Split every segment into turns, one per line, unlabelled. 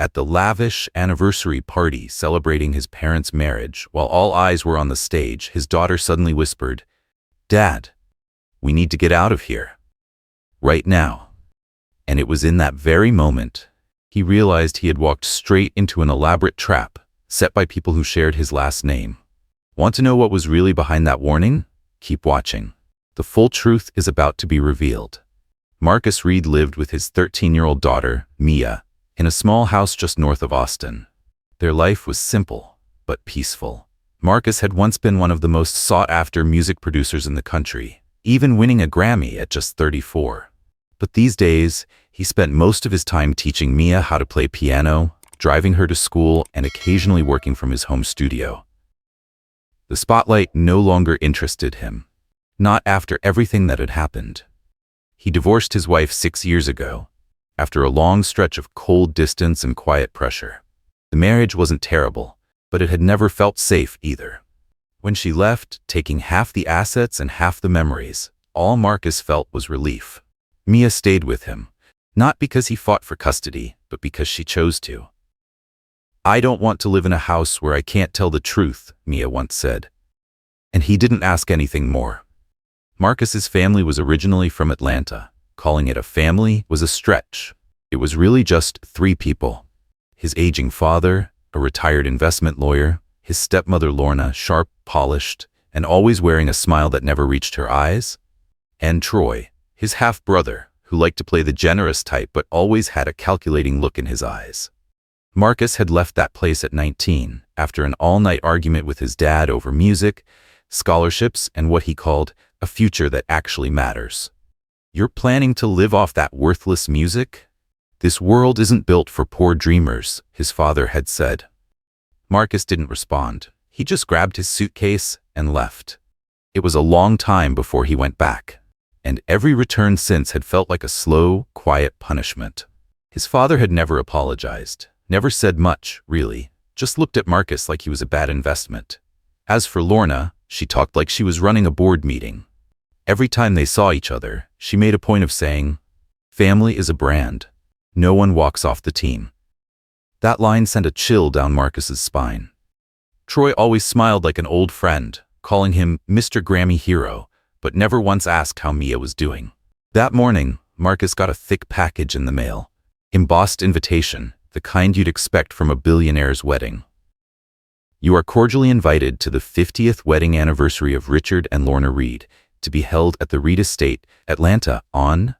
At the lavish anniversary party celebrating his parents' marriage, while all eyes were on the stage, his daughter suddenly whispered, "Dad, we need to get out of here. Right now." And it was in that very moment he realized he had walked straight into an elaborate trap set by people who shared his last name. Want to know what was really behind that warning? Keep watching. The full truth is about to be revealed. Marcus Reed lived with his 13-year-old daughter, Mia, in a small house just north of Austin. Their life was simple, but peaceful. Marcus had once been one of the most sought-after music producers in the country, even winning a Grammy at just 34. But these days, he spent most of his time teaching Mia how to play piano, driving her to school, and occasionally working from his home studio. The spotlight no longer interested him. Not after everything that had happened. He divorced his wife 6 years ago, after a long stretch of cold distance and quiet pressure. The marriage wasn't terrible, but it had never felt safe either. When she left, taking half the assets and half the memories, all Marcus felt was relief. Mia stayed with him, not because he fought for custody, but because she chose to. "I don't want to live in a house where I can't tell the truth," Mia once said. And he didn't ask anything more. Marcus's family was originally from Atlanta. Calling it a family was a stretch. It was really just 3 people. His aging father, a retired investment lawyer, his stepmother Lorna, sharp, polished, and always wearing a smile that never reached her eyes, and Troy, his half-brother, who liked to play the generous type but always had a calculating look in his eyes. Marcus had left that place at 19, after an all-night argument with his dad over music, scholarships, and what he called a future that actually matters. "You're planning to live off that worthless music? This world isn't built for poor dreamers," his father had said. Marcus didn't respond. He just grabbed his suitcase and left. It was a long time before he went back, and every return since had felt like a slow, quiet punishment. His father had never apologized, never said much, really, just looked at Marcus like he was a bad investment. As for Lorna, she talked like she was running a board meeting. Every time they saw each other, she made a point of saying, "Family is a brand. No one walks off the team." That line sent a chill down Marcus's spine. Troy always smiled like an old friend, calling him Mr. Grammy Hero, but never once asked how Mia was doing. That morning, Marcus got a thick package in the mail. Embossed invitation, the kind you'd expect from a billionaire's wedding. "You are cordially invited to the 50th wedding anniversary of Richard and Lorna Reed, to be held at the Reed Estate, Atlanta, on..."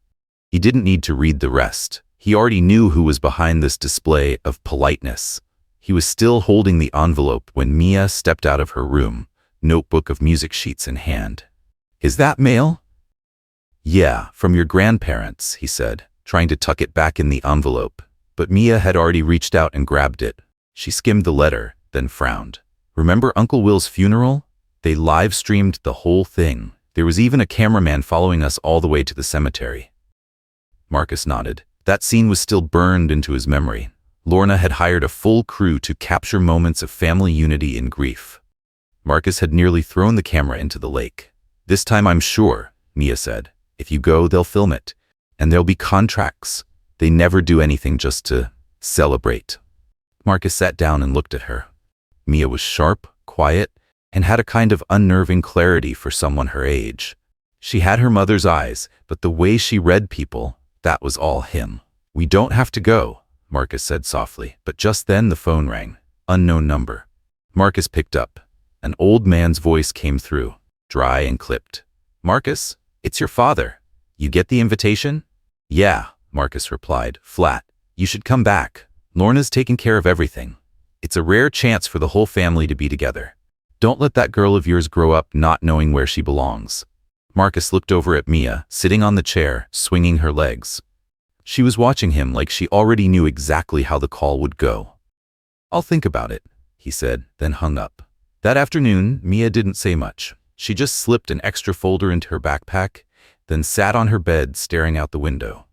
He didn't need to read the rest. He already knew who was behind this display of politeness. He was still holding the envelope when Mia stepped out of her room, notebook of music sheets in hand. "Is that mail?" "Yeah, from your grandparents," he said, trying to tuck it back in the envelope. But Mia had already reached out and grabbed it. She skimmed the letter, then frowned. "Remember Uncle Will's funeral? They live-streamed the whole thing. There was even a cameraman following us all the way to the cemetery." Marcus nodded. That scene was still burned into his memory. Lorna had hired a full crew to capture moments of family unity and grief. Marcus had nearly thrown the camera into the lake. "This time I'm sure," Mia said. "If you go, they'll film it. And there'll be contracts. They never do anything just to celebrate." Marcus sat down and looked at her. Mia was sharp, quiet, and had a kind of unnerving clarity for someone her age. She had her mother's eyes, but the way she read people, that was all him. "We don't have to go," Marcus said softly, but just then the phone rang. Unknown number. Marcus picked up. An old man's voice came through, dry and clipped. "Marcus, it's your father. You get the invitation?" "Yeah," Marcus replied, flat. "You should come back. Lorna's taking care of everything. It's a rare chance for the whole family to be together. Don't let that girl of yours grow up not knowing where she belongs." Marcus looked over at Mia, sitting on the chair, swinging her legs. She was watching him like she already knew exactly how the call would go. "I'll think about it," he said, then hung up. That afternoon, Mia didn't say much. She just slipped an extra folder into her backpack, then sat on her bed staring out the window.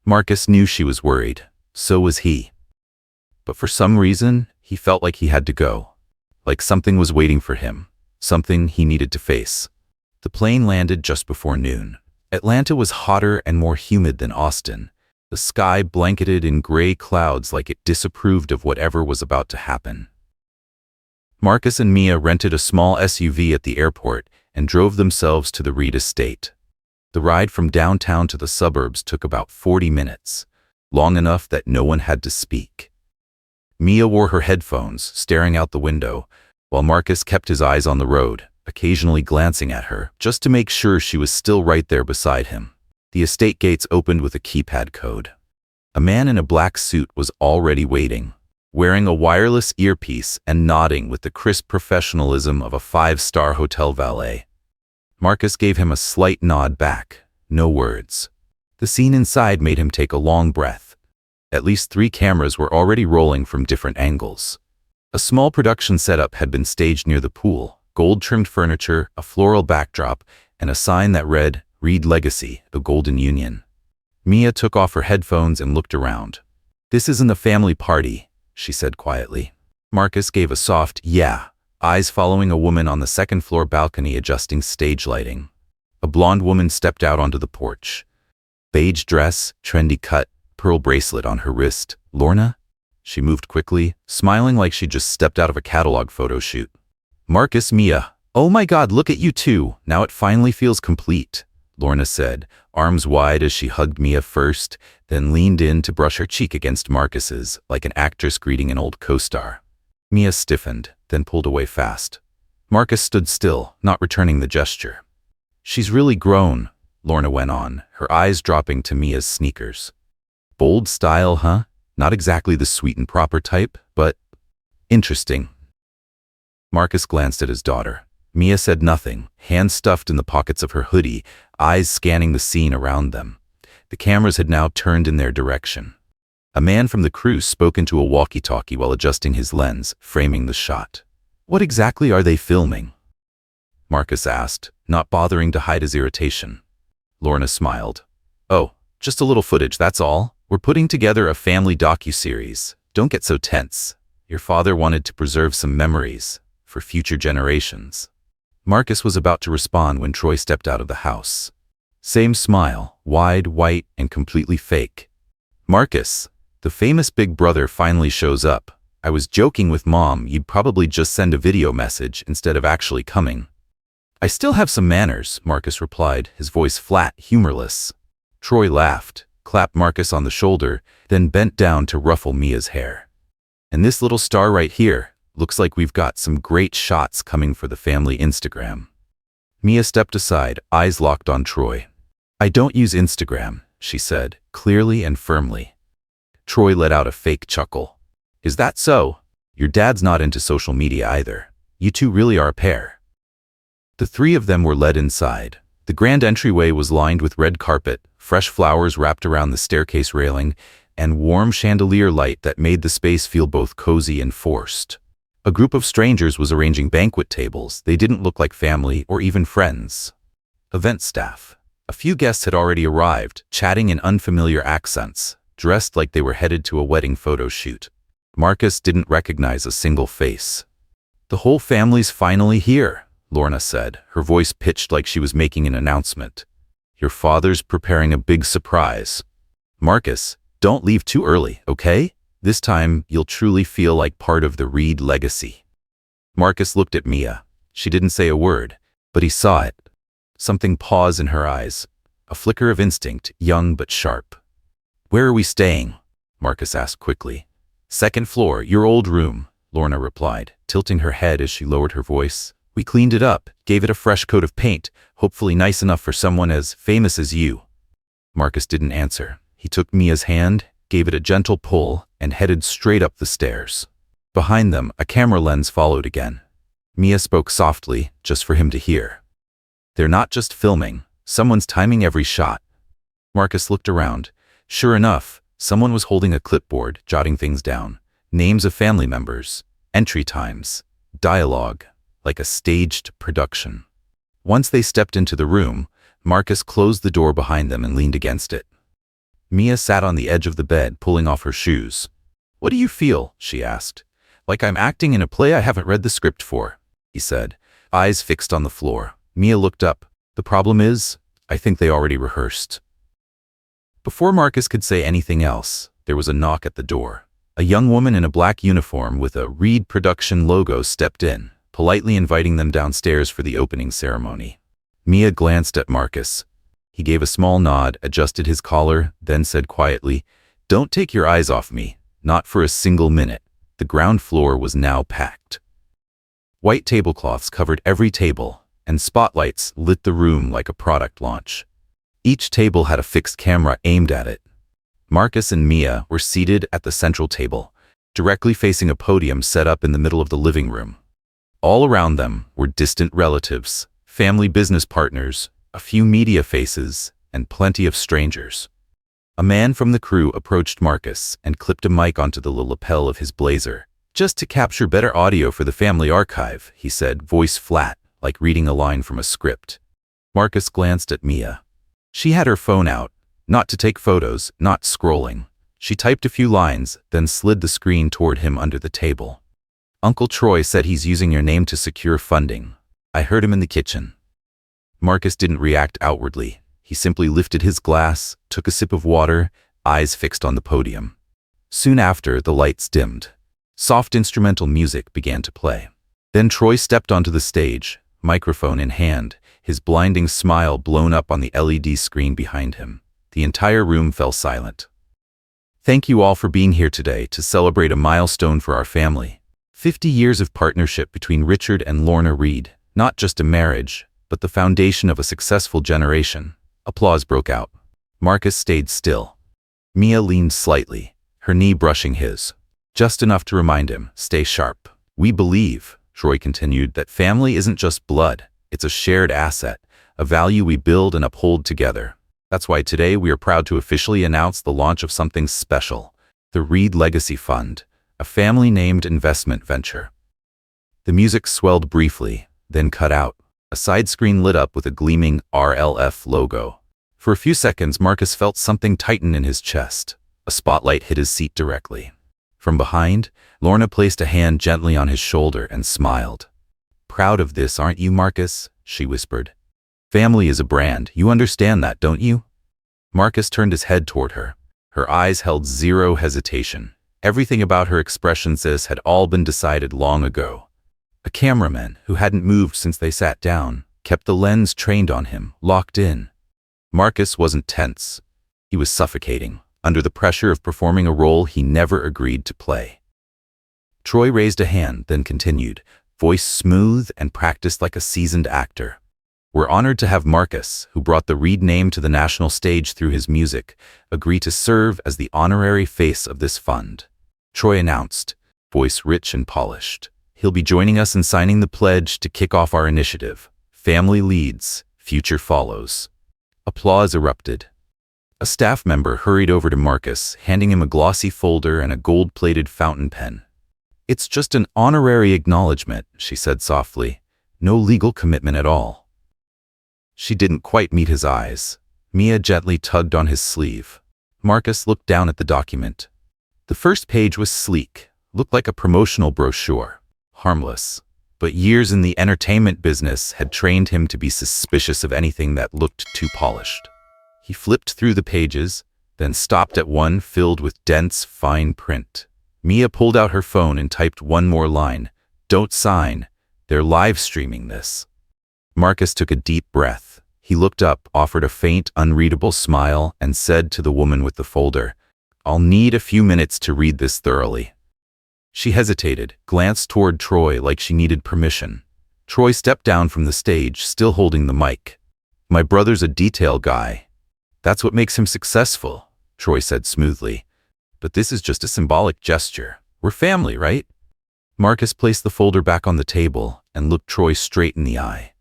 Marcus knew she was worried. So was he. But for some reason, he felt like he had to go. Like something was waiting for him. Something he needed to face. The plane landed just before noon. Atlanta was hotter and more humid than Austin. the sky blanketed in gray clouds like it disapproved of whatever was about to happen. Marcus and Mia rented a small SUV at the airport and drove themselves to the Reed estate. The ride from downtown to the suburbs took about 40 minutes, long enough that no one had to speak. Mia wore her headphones, staring out the window, while Marcus kept his eyes on the road, occasionally glancing at her, just to make sure she was still right there beside him. The estate gates opened with a keypad code. A man in a black suit was already waiting, wearing a wireless earpiece and nodding with the crisp professionalism of a five-star hotel valet. Marcus gave him a slight nod back, no words. The scene inside made him take a long breath. At least 3 cameras were already rolling from different angles. A small production setup had been staged near the pool, gold-trimmed furniture, a floral backdrop, and a sign that read, "Reed Legacy, the Golden Union." Mia took off her headphones and looked around. "This isn't a family party," she said quietly. Marcus gave a soft, "yeah," eyes following a woman on the second-floor balcony adjusting stage lighting. A blonde woman stepped out onto the porch. Beige dress, trendy cut, pearl bracelet on her wrist. "Lorna?" She moved quickly, smiling like she just stepped out of a catalog photo shoot. "Marcus, Mia. Oh my God, look at you two. Now it finally feels complete," Lorna said, arms wide as she hugged Mia first, then leaned in to brush her cheek against Marcus's, like an actress greeting an old co-star. Mia stiffened, then pulled away fast. Marcus stood still, not returning the gesture. "She's really grown," Lorna went on, her eyes dropping to Mia's sneakers. "Bold style, huh? Not exactly the sweet and proper type, but interesting." Marcus glanced at his daughter. Mia said nothing, hands stuffed in the pockets of her hoodie, eyes scanning the scene around them. The cameras had now turned in their direction. A man from the crew spoke into a walkie-talkie while adjusting his lens, framing the shot. "What exactly are they filming?" Marcus asked, not bothering to hide his irritation. Lorna smiled. "Oh, just a little footage, that's all. We're putting together a family docu-series. Don't get so tense. Your father wanted to preserve some memories for future generations." Marcus was about to respond when Troy stepped out of the house. Same smile, wide, white, and completely fake. "Marcus, the famous big brother finally shows up. I was joking with Mom you'd probably just send a video message instead of actually coming." "I still have some manners," Marcus replied, his voice flat, humorless. Troy laughed, clapped Marcus on the shoulder, then bent down to ruffle Mia's hair. "And this little star right here, looks like we've got some great shots coming for the family Instagram." Mia stepped aside, eyes locked on Troy. "I don't use Instagram," she said, clearly and firmly. Troy let out a fake chuckle. "Is that so? Your dad's not into social media either. You two really are a pair." The 3 of them were led inside. The grand entryway was lined with red carpet, fresh flowers wrapped around the staircase railing, and warm chandelier light that made the space feel both cozy and forced. A group of strangers was arranging banquet tables. They didn't look like family or even friends. Event staff. A few guests had already arrived, chatting in unfamiliar accents, dressed like they were headed to a wedding photo shoot. Marcus didn't recognize a single face. "The whole family's finally here," Lorna said, her voice pitched like she was making an announcement. "Your father's preparing a big surprise. Marcus, don't leave too early, okay? This time, you'll truly feel like part of the Reed legacy." Marcus looked at Mia. She didn't say a word, but he saw it. Something paused in her eyes. A flicker of instinct, young but sharp. "Where are we staying?" Marcus asked quickly. "Second floor, your old room," Lorna replied, tilting her head as she lowered her voice. "We cleaned it up, gave it a fresh coat of paint, hopefully nice enough for someone as famous as you." Marcus didn't answer. He took Mia's hand, gave it a gentle pull, and headed straight up the stairs. Behind them, a camera lens followed again. Mia spoke softly, just for him to hear. "They're not just filming. Someone's timing every shot." Marcus looked around. Sure enough, someone was holding a clipboard, jotting things down. Names of family members, entry times, dialogue, like a staged production. Once they stepped into the room, Marcus closed the door behind them and leaned against it. Mia sat on the edge of the bed, pulling off her shoes. "What do you feel?" she asked. "Like I'm acting in a play I haven't read the script for," he said, eyes fixed on the floor. Mia looked up. "The problem is, I think they already rehearsed." Before Marcus could say anything else, there was a knock at the door. A young woman in a black uniform with a Reed Production logo stepped in, politely inviting them downstairs for the opening ceremony. Mia glanced at Marcus. He gave a small nod, adjusted his collar, then said quietly, "Don't take your eyes off me, not for a single minute." The ground floor was now packed. White tablecloths covered every table, and spotlights lit the room like a product launch. Each table had a fixed camera aimed at it. Marcus and Mia were seated at the central table, directly facing a podium set up in the middle of the living room. All around them were distant relatives, family business partners, a few media faces, and plenty of strangers. A man from the crew approached Marcus and clipped a mic onto the lapel of his blazer. "Just to capture better audio for the family archive," he said, voice flat, like reading a line from a script. Marcus glanced at Mia. She had her phone out, not to take photos, not scrolling. She typed a few lines, then slid the screen toward him under the table. "Uncle Troy said he's using your name to secure funding. I heard him in the kitchen." Marcus didn't react outwardly. He simply lifted his glass, took a sip of water, eyes fixed on the podium. Soon after, the lights dimmed. Soft instrumental music began to play. Then Troy stepped onto the stage, microphone in hand, his blinding smile blown up on the LED screen behind him. The entire room fell silent. "Thank you all for being here today to celebrate a milestone for our family. 50 years of partnership between Richard and Lorna Reed, not just a marriage, but the foundation of a successful generation." Applause broke out. Marcus stayed still. Mia leaned slightly, her knee brushing his, just enough to remind him, "Stay sharp." "We believe," Troy continued, "that family isn't just blood, it's a shared asset, a value we build and uphold together. That's why today we are proud to officially announce the launch of something special, the Reed Legacy Fund, a family-named investment venture." The music swelled briefly, then cut out. A side screen lit up with a gleaming RLF logo. For a few seconds, Marcus felt something tighten in his chest. A spotlight hit his seat directly. From behind, Lorna placed a hand gently on his shoulder and smiled. "Proud of this, aren't you, Marcus?" she whispered. "Family is a brand, you understand that, don't you?" Marcus turned his head toward her. Her eyes held zero hesitation. Everything about her expression says had all been decided long ago. A cameraman, who hadn't moved since they sat down, kept the lens trained on him, locked in. Marcus wasn't tense. He was suffocating, under the pressure of performing a role he never agreed to play. Troy raised a hand, then continued, voice smooth and practiced like a seasoned actor. "We're honored to have Marcus, who brought the Reed name to the national stage through his music, agree to serve as the honorary face of this fund." Troy announced, voice rich and polished. "He'll be joining us in signing the pledge to kick off our initiative. Family leads, future follows." Applause erupted. A staff member hurried over to Marcus, handing him a glossy folder and a gold-plated fountain pen. "It's just an honorary acknowledgement," she said softly. "No legal commitment at all." She didn't quite meet his eyes. Mia gently tugged on his sleeve. Marcus looked down at the document. The first page was sleek, looked like a promotional brochure. Harmless. But years in the entertainment business had trained him to be suspicious of anything that looked too polished. He flipped through the pages, then stopped at one filled with dense, fine print. Mia pulled out her phone and typed one more line. "Don't sign. They're live streaming this." Marcus took a deep breath. He looked up, offered a faint, unreadable smile, and said to the woman with the folder, "I'll need a few minutes to read this thoroughly." She hesitated, glanced toward Troy like she needed permission. Troy stepped down from the stage, still holding the mic. "My brother's a detail guy. That's what makes him successful," Troy said smoothly. "But this is just a symbolic gesture. We're family, right?" Marcus placed the folder back on the table and looked Troy straight in the eye.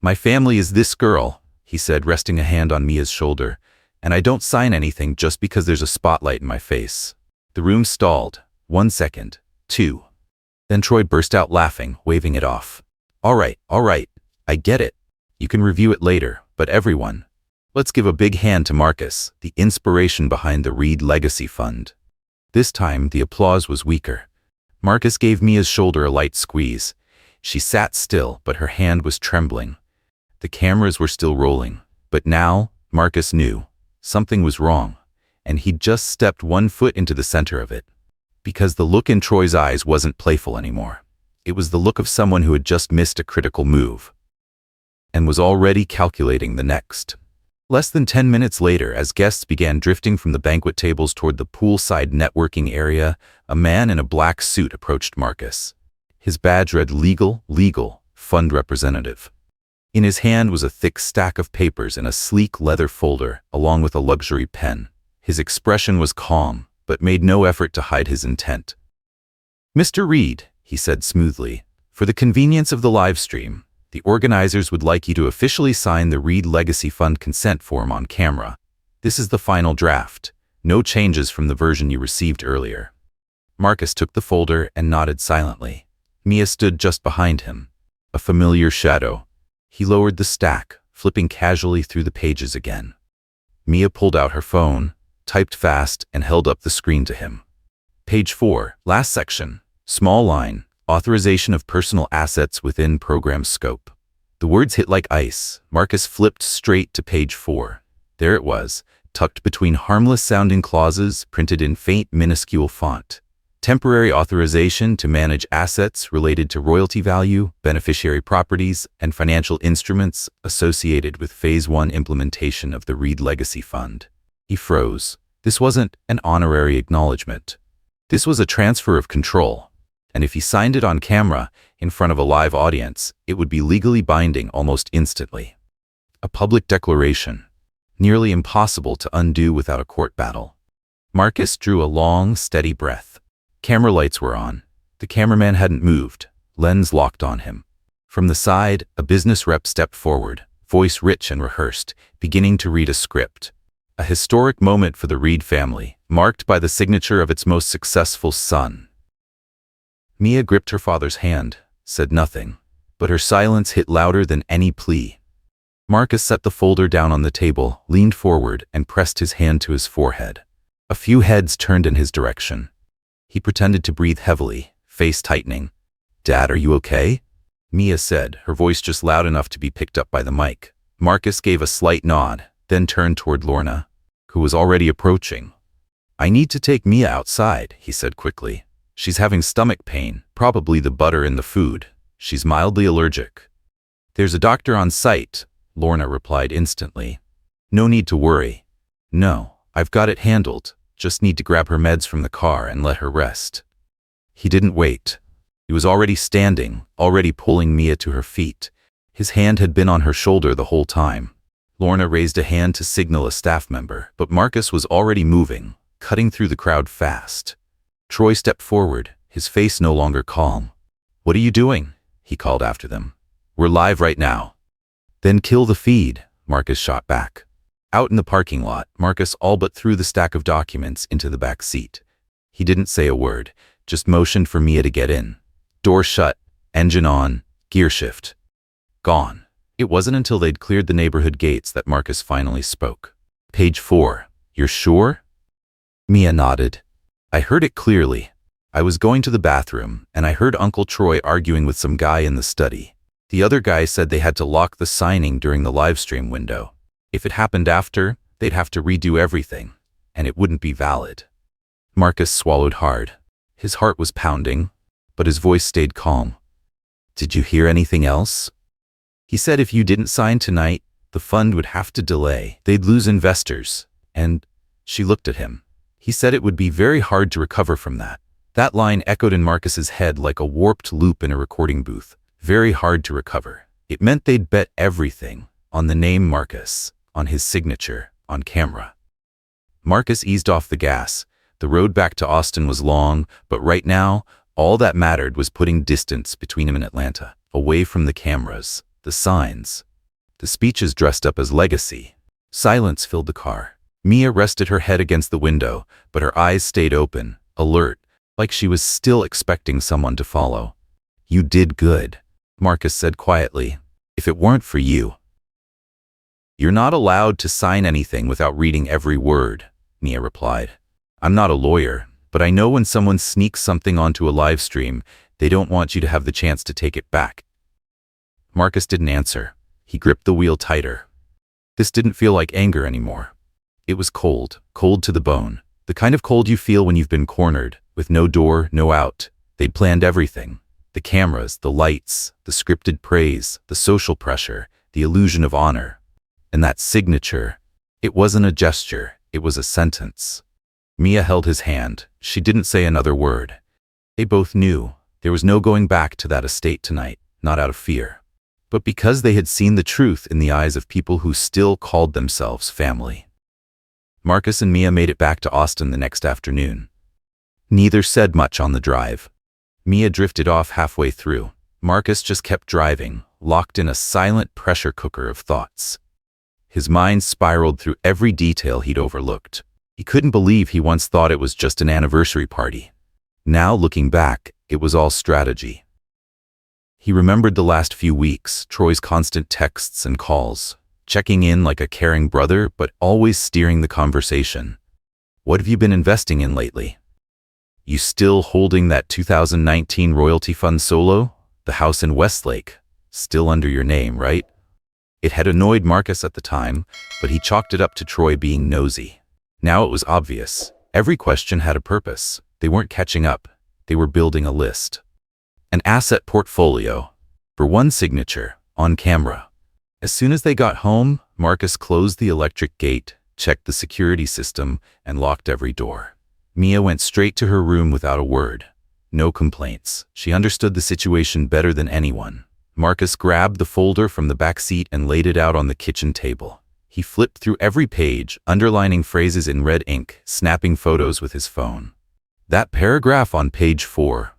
"My family is this girl," he said, resting a hand on Mia's shoulder, "and I don't sign anything just because there's a spotlight in my face." The room stalled. 1 second. 2. Then Troy burst out laughing, waving it off. All right, I get it. You can review it later, but everyone, let's give a big hand to Marcus, the inspiration behind the Reed Legacy Fund." This time, the applause was weaker. Marcus gave Mia's shoulder a light squeeze. She sat still, but her hand was trembling. The cameras were still rolling, but now, Marcus knew, something was wrong. and he'd just stepped one foot into the center of it. Because the look in Troy's eyes wasn't playful anymore. It was the look of someone who had just missed a critical move and was already calculating the next. Less than 10 minutes later, as guests began drifting from the banquet tables toward the poolside networking area, a man in a black suit approached Marcus. His badge read Legal, Fund Representative. In his hand was a thick stack of papers in a sleek leather folder, along with a luxury pen. His expression was calm, but made no effort to hide his intent. "Mr. Reed," he said smoothly, "for the convenience of the live stream, the organizers would like you to officially sign the Reed Legacy Fund consent form on camera. This is the final draft. No changes from the version you received earlier." Marcus took the folder and nodded silently. Mia stood just behind him, a familiar shadow. He lowered the stack, flipping casually through the pages again. Mia pulled out her phone, typed fast, and held up the screen to him. Page 4, last section, small line, authorization of personal assets within program scope. The words hit like ice. Marcus flipped straight to page 4. There it was, tucked between harmless-sounding clauses printed in faint, minuscule font. Temporary authorization to manage assets related to royalty value, beneficiary properties, and financial instruments associated with Phase 1 implementation of the Reed Legacy Fund. He froze. This wasn't an honorary acknowledgement. This was a transfer of control. And if he signed it on camera, in front of a live audience, it would be legally binding almost instantly. A public declaration, nearly impossible to undo without a court battle. Marcus drew a long, steady breath. Camera lights were on. The cameraman hadn't moved, lens locked on him. From the side, a business rep stepped forward, voice rich and rehearsed, beginning to read a script. A historic moment for the Reed family, marked by the signature of its most successful son. Mia gripped her father's hand, said nothing, but her silence hit louder than any plea. Marcus set the folder down on the table, leaned forward, and pressed his hand to his forehead. A few heads turned in his direction. He pretended to breathe heavily, face tightening. "Dad, are you okay?" Mia said, her voice just loud enough to be picked up by the mic. Marcus gave a slight nod, then turned toward Lorna, who was already approaching. "I need to take Mia outside," he said quickly. "She's having stomach pain, probably the butter in the food. She's mildly allergic." "There's a doctor on site," Lorna replied instantly. "No need to worry." "No, I've got it handled. Just need to grab her meds from the car and let her rest." He didn't wait. He was already standing, already pulling Mia to her feet. His hand had been on her shoulder the whole time. Lorna raised a hand to signal a staff member, but Marcus was already moving, cutting through the crowd fast. Troy stepped forward, his face no longer calm. "What are you doing?" he called after them. "We're live right now." "Then kill the feed," Marcus shot back. Out in the parking lot, Marcus all but threw the stack of documents into the back seat. He didn't say a word, just motioned for Mia to get in. Door shut, engine on, gear shift. Gone. It wasn't until they'd cleared the neighborhood gates that Marcus finally spoke. "Page 4. You're sure?" Mia nodded. "I heard it clearly. I was going to the bathroom, and I heard Uncle Troy arguing with some guy in the study. The other guy said they had to lock the signing during the livestream window. If it happened after, they'd have to redo everything, and it wouldn't be valid." Marcus swallowed hard. His heart was pounding, but his voice stayed calm. "Did you hear anything else?" "He said if you didn't sign tonight, the fund would have to delay. They'd lose investors, and..." She looked at him. "He said it would be very hard to recover from that." That line echoed in Marcus's head like a warped loop in a recording booth. Very hard to recover. It meant they'd bet everything on the name Marcus, on his signature, on camera. Marcus eased off the gas. The road back to Austin was long, but right now, all that mattered was putting distance between him and Atlanta, away from the cameras, the signs, the speeches dressed up as legacy. Silence filled the car. Mia rested her head against the window, but her eyes stayed open, alert, like she was still expecting someone to follow. "You did good," Marcus said quietly. "If it weren't for you." "You're not allowed to sign anything without reading every word," Mia replied. "I'm not a lawyer, but I know when someone sneaks something onto a live stream, they don't want you to have the chance to take it back." Marcus didn't answer. He gripped the wheel tighter. This didn't feel like anger anymore. It was cold, cold to the bone. The kind of cold you feel when you've been cornered, with no door, no out. They'd planned everything. The cameras, the lights, the scripted praise, the social pressure, the illusion of honor. And that signature, it wasn't a gesture, it was a sentence. Mia held his hand. She didn't say another word. They both knew there was no going back to that estate tonight, not out of fear, but because they had seen the truth in the eyes of people who still called themselves family. Marcus and Mia made it back to Austin the next afternoon. Neither said much on the drive. Mia drifted off halfway through. Marcus just kept driving, locked in a silent pressure cooker of thoughts. His mind spiraled through every detail he'd overlooked. He couldn't believe he once thought it was just an anniversary party. Now, looking back, it was all strategy. He remembered the last few weeks, Troy's constant texts and calls, checking in like a caring brother, but always steering the conversation. What have you been investing in lately? You still holding that 2019 royalty fund solo? The house in Westlake? Still under your name, right? It had annoyed Marcus at the time, but he chalked it up to Troy being nosy. Now it was obvious. Every question had a purpose. They weren't catching up. They were building a list. An asset portfolio. For one signature, on camera. As soon as they got home, Marcus closed the electric gate, checked the security system, and locked every door. Mia went straight to her room without a word. No complaints. She understood the situation better than anyone. Marcus grabbed the folder from the back seat and laid it out on the kitchen table. He flipped through every page, underlining phrases in red ink, snapping photos with his phone. That paragraph on page 4,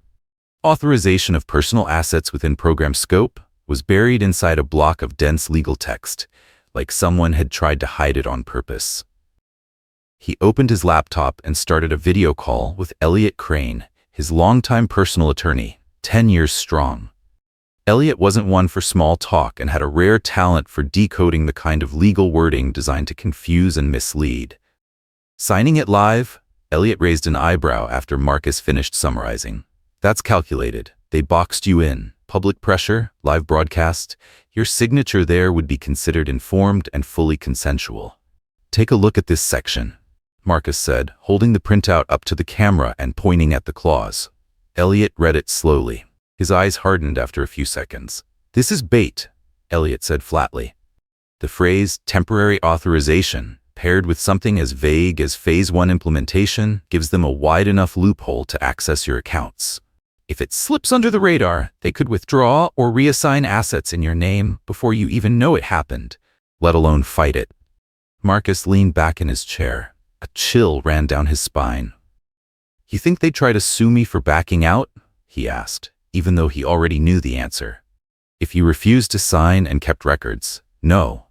authorization of personal assets within program scope, was buried inside a block of dense legal text, like someone had tried to hide it on purpose. He opened his laptop and started a video call with Elliot Crane, his longtime personal attorney, 10 years strong. Elliot wasn't one for small talk and had a rare talent for decoding the kind of legal wording designed to confuse and mislead. Signing it live, Elliot raised an eyebrow after Marcus finished summarizing. That's calculated. They boxed you in. Public pressure, live broadcast. Your signature there would be considered informed and fully consensual. Take a look at this section, Marcus said, holding the printout up to the camera and pointing at the clause. Elliot read it slowly. His eyes hardened after a few seconds. This is bait, Elliot said flatly. The phrase temporary authorization, paired with something as vague as Phase 1 implementation, gives them a wide enough loophole to access your accounts. If it slips under the radar, they could withdraw or reassign assets in your name before you even know it happened, let alone fight it. Marcus leaned back in his chair. A chill ran down his spine. You think they'd try to sue me for backing out? He asked, even though he already knew the answer. If you refused to sign and kept records, no,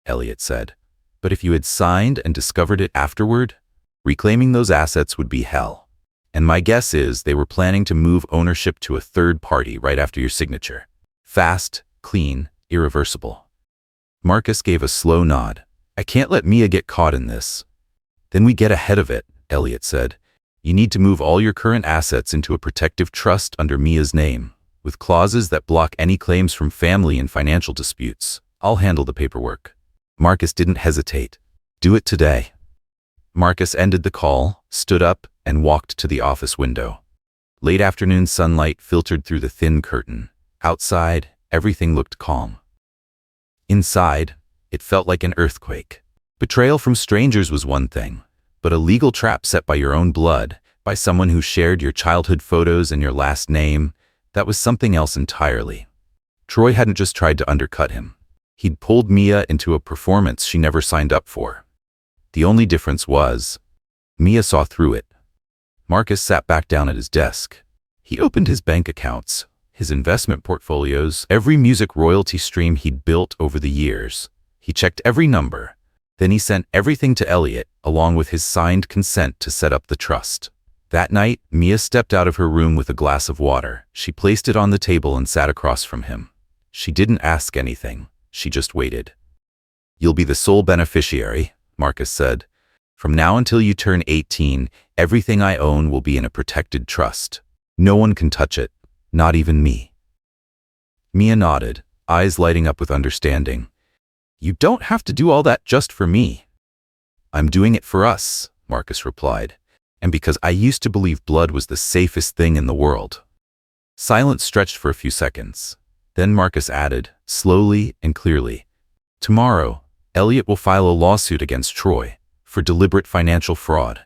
Elliot said. But if you had signed and discovered it afterward, reclaiming those assets would be hell. And my guess is they were planning to move ownership to a third party right after your signature. Fast, clean, irreversible. Marcus gave a slow nod. I can't let Mia get caught in this. Then we get ahead of it, Elliot said. You need to move all your current assets into a protective trust under Mia's name, with clauses that block any claims from family and financial disputes. I'll handle the paperwork. Marcus didn't hesitate. Do it today. Marcus ended the call, stood up, and walked to the office window. Late afternoon sunlight filtered through the thin curtain. Outside, everything looked calm. Inside, it felt like an earthquake. Betrayal from strangers was one thing, but a legal trap set by your own blood, by someone who shared your childhood photos and your last name, that was something else entirely. Troy hadn't just tried to undercut him. He'd pulled Mia into a performance she never signed up for. The only difference was, Mia saw through it. Marcus sat back down at his desk. He opened his bank accounts, his investment portfolios, every music royalty stream he'd built over the years. He checked every number. Then he sent everything to Elliot, along with his signed consent to set up the trust. That night, Mia stepped out of her room with a glass of water. She placed it on the table and sat across from him. She didn't ask anything. She just waited. You'll be the sole beneficiary, Marcus said. From now until you turn 18, everything I own will be in a protected trust. No one can touch it, not even me. Mia nodded, eyes lighting up with understanding. You don't have to do all that just for me. I'm doing it for us, Marcus replied, and because I used to believe blood was the safest thing in the world. Silence stretched for a few seconds. Then Marcus added, slowly and clearly, tomorrow, Elliot will file a lawsuit against Troy for deliberate financial fraud.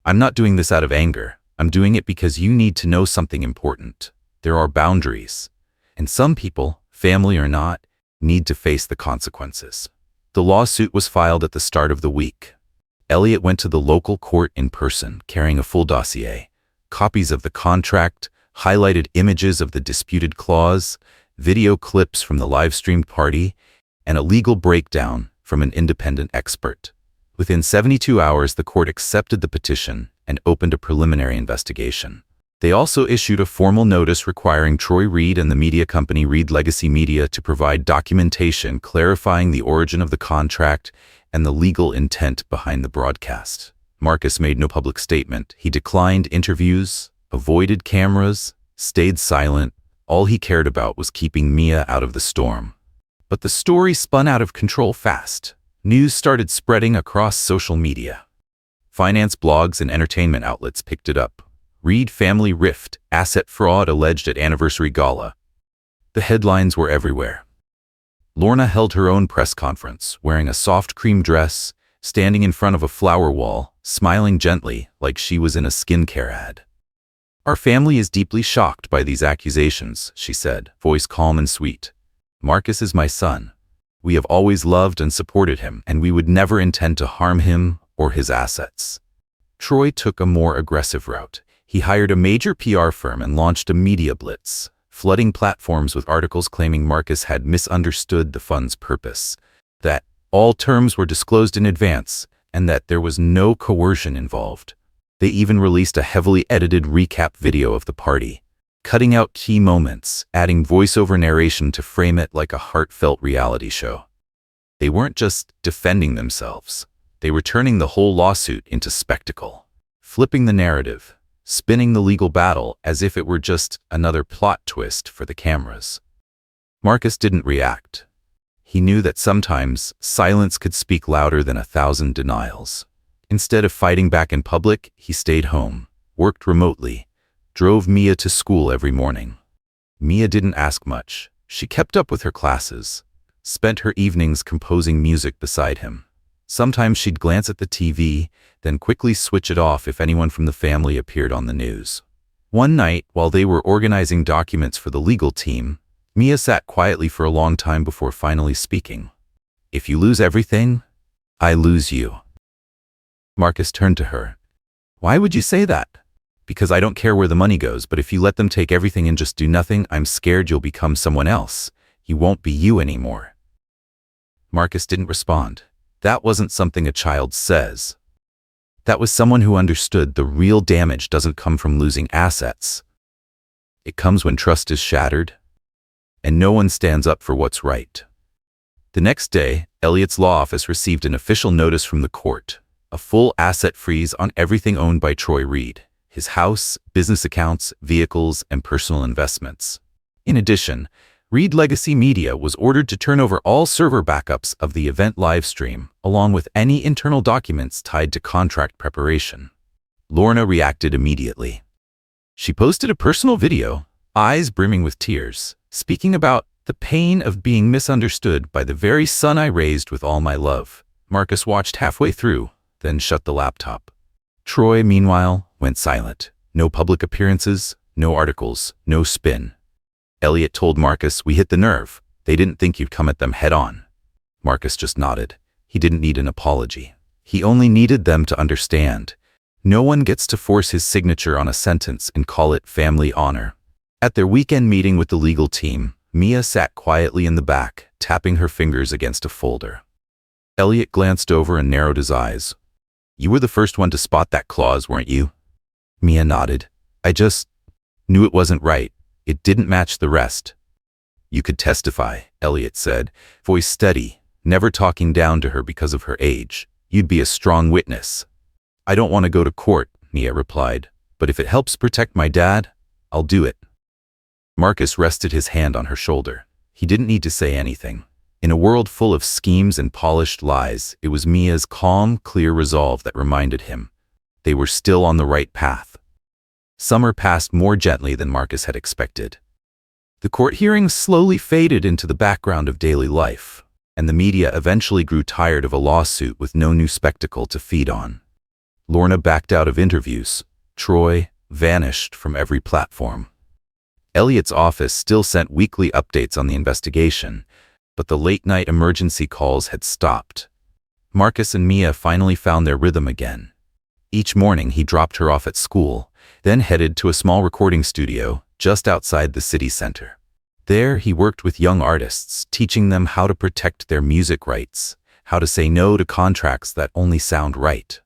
I'm not doing this out of anger. I'm doing it because you need to know something important. There are boundaries. And some people, family or not, need to face the consequences. The lawsuit was filed at the start of the week. Elliot went to the local court in person, carrying a full dossier, copies of the contract, highlighted images of the disputed clause, video clips from the live-streamed party, and a legal breakdown from an independent expert. Within 72 hours, the court accepted the petition and opened a preliminary investigation. They also issued a formal notice requiring Troy Reed and the media company Reed Legacy Media to provide documentation clarifying the origin of the contract and the legal intent behind the broadcast. Marcus made no public statement. He declined interviews, avoided cameras, stayed silent. All he cared about was keeping Mia out of the storm. But the story spun out of control fast. News started spreading across social media. Finance blogs and entertainment outlets picked it up. Reed family rift, asset fraud alleged at anniversary gala. The headlines were everywhere. Lorna held her own press conference, wearing a soft cream dress, standing in front of a flower wall, smiling gently like she was in a skincare ad. Our family is deeply shocked by these accusations, she said, voice calm and sweet. Marcus is my son. We have always loved and supported him, and we would never intend to harm him or his assets. Troy took a more aggressive route. He hired a major PR firm and launched a media blitz, flooding platforms with articles claiming Marcus had misunderstood the fund's purpose, that all terms were disclosed in advance, and that there was no coercion involved. They even released a heavily edited recap video of the party, cutting out key moments, adding voiceover narration to frame it like a heartfelt reality show. They weren't just defending themselves. They were turning the whole lawsuit into spectacle, flipping the narrative, spinning the legal battle as if it were just another plot twist for the cameras. Marcus didn't react. He knew that sometimes silence could speak louder than 1,000 denials. Instead of fighting back in public, he stayed home, worked remotely, drove Mia to school every morning. Mia didn't ask much. She kept up with her classes, spent her evenings composing music beside him. Sometimes she'd glance at the TV, then quickly switch it off if anyone from the family appeared on the news. One night, while they were organizing documents for the legal team, Mia sat quietly for a long time before finally speaking. If you lose everything, I lose you. Marcus turned to her. Why would you say that? Because I don't care where the money goes, but if you let them take everything and just do nothing, I'm scared you'll become someone else. You won't be you anymore. Marcus didn't respond. That wasn't something a child says. That was someone who understood the real damage doesn't come from losing assets. It comes when trust is shattered, and no one stands up for what's right. The next day, Elliot's law office received an official notice from the court, a full asset freeze on everything owned by Troy Reed, his house, business accounts, vehicles, and personal investments. In addition, Reed Legacy Media was ordered to turn over all server backups of the event livestream, along with any internal documents tied to contract preparation. Lorna reacted immediately. She posted a personal video, eyes brimming with tears, speaking about the pain of being misunderstood by the very son I raised with all my love. Marcus watched halfway through, then shut the laptop. Troy, meanwhile, went silent. No public appearances, no articles, no spin. Elliot told Marcus, we hit the nerve. They didn't think you'd come at them head on. Marcus just nodded. He didn't need an apology. He only needed them to understand. No one gets to force his signature on a sentence and call it family honor. At their weekend meeting with the legal team, Mia sat quietly in the back, tapping her fingers against a folder. Elliot glanced over and narrowed his eyes. You were the first one to spot that clause, weren't you? Mia nodded. I just knew it wasn't right. It didn't match the rest. You could testify, Elliot said, voice steady, never talking down to her because of her age. You'd be a strong witness. I don't want to go to court, Mia replied, but if it helps protect my dad, I'll do it. Marcus rested his hand on her shoulder. He didn't need to say anything. In a world full of schemes and polished lies, it was Mia's calm, clear resolve that reminded him they were still on the right path. Summer passed more gently than Marcus had expected. The court hearings slowly faded into the background of daily life, and the media eventually grew tired of a lawsuit with no new spectacle to feed on. Lorna backed out of interviews. Troy vanished from every platform. Elliot's office still sent weekly updates on the investigation, but the late-night emergency calls had stopped. Marcus and Mia finally found their rhythm again. Each morning he dropped her off at school, then headed to a small recording studio just outside the city center. There he worked with young artists, teaching them how to protect their music rights, how to say no to contracts that only sound right.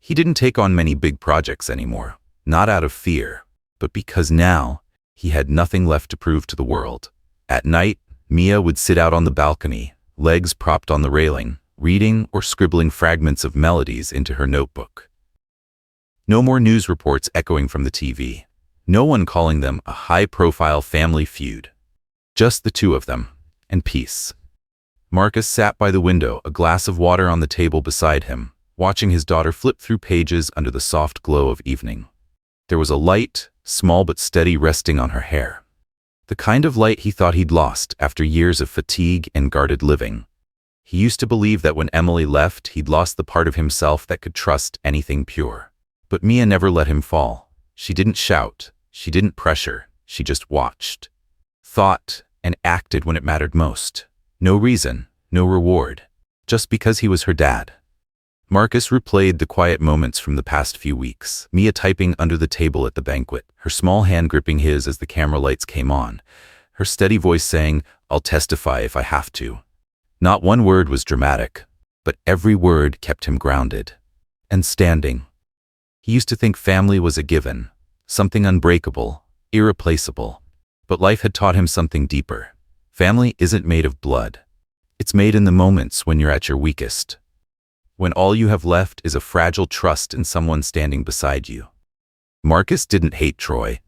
He didn't take on many big projects anymore, not out of fear, but because now he had nothing left to prove to the world. At night, Mia would sit out on the balcony, legs propped on the railing, reading or scribbling fragments of melodies into her notebook. No more news reports echoing from the TV. No one calling them a high-profile family feud. Just the two of them, and peace. Marcus sat by the window, a glass of water on the table beside him, watching his daughter flip through pages under the soft glow of evening. There was a light, small but steady, resting on her hair. The kind of light he thought he'd lost after years of fatigue and guarded living. He used to believe that when Emily left, he'd lost the part of himself that could trust anything pure. But Mia never let him fall. She didn't shout, she didn't pressure, she just watched. Thought and acted when it mattered most. No reason, no reward, just because he was her dad. Marcus replayed the quiet moments from the past few weeks, Mia typing under the table at the banquet, her small hand gripping his as the camera lights came on, her steady voice saying, "I'll testify if I have to." Not one word was dramatic, but every word kept him grounded and standing. He used to think family was a given, something unbreakable, irreplaceable. But life had taught him something deeper. Family isn't made of blood. It's made in the moments when you're at your weakest. When all you have left is a fragile trust in someone standing beside you. Marcus didn't hate Troy.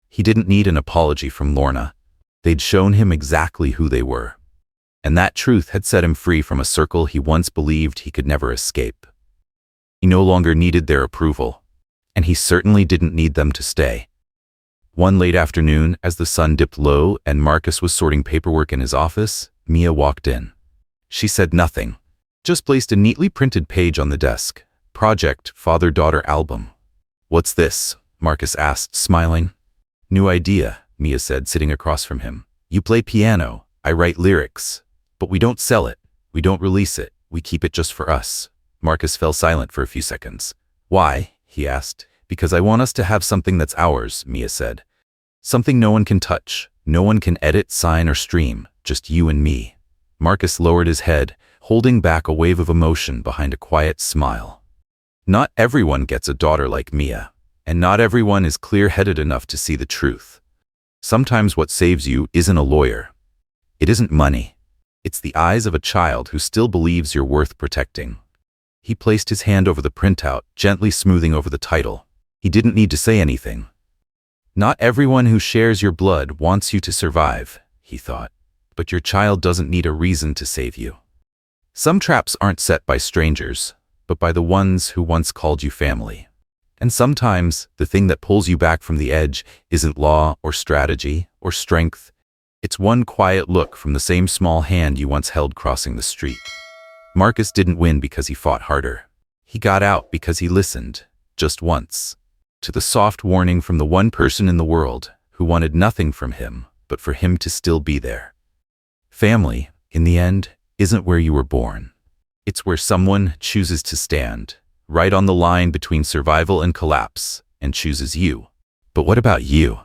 He didn't need an apology from Lorna. They'd shown him exactly who they were. And that truth had set him free from a circle he once believed he could never escape. He no longer needed their approval, and he certainly didn't need them to stay. One late afternoon, as the sun dipped low and Marcus was sorting paperwork in his office, Mia walked in. She said nothing, just placed a neatly printed page on the desk. Project Father-Daughter Album. "What's this?" Marcus asked, smiling. "New idea," Mia said, sitting across from him. "You play piano, I write lyrics. But we don't sell it, we don't release it, we keep it just for us." Marcus fell silent for a few seconds. "Why?" he asked. "Because I want us to have something that's ours," Mia said. "Something no one can touch, no one can edit, sign, or stream, just you and me." Marcus lowered his head, holding back a wave of emotion behind a quiet smile. Not everyone gets a daughter like Mia, and not everyone is clear-headed enough to see the truth. Sometimes what saves you isn't a lawyer. It isn't money. It's the eyes of a child who still believes you're worth protecting. He placed his hand over the printout, gently smoothing over the title. He didn't need to say anything. "Not everyone who shares your blood wants you to survive," he thought. "But your child doesn't need a reason to save you." Some traps aren't set by strangers, but by the ones who once called you family. And sometimes the thing that pulls you back from the edge isn't law or strategy or strength. It's one quiet look from the same small hand you once held crossing the street. Marcus didn't win because he fought harder. He got out because he listened, just once, to the soft warning from the one person in the world who wanted nothing from him but for him to still be there. Family, in the end, isn't where you were born. It's where someone chooses to stand, right on the line between survival and collapse, and chooses you. But what about you?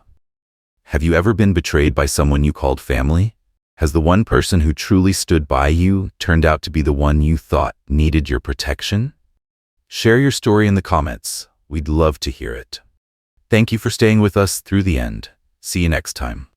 Have you ever been betrayed by someone you called family? Has the one person who truly stood by you turned out to be the one you thought needed your protection? Share your story in the comments. We'd love to hear it. Thank you for staying with us through the end. See you next time.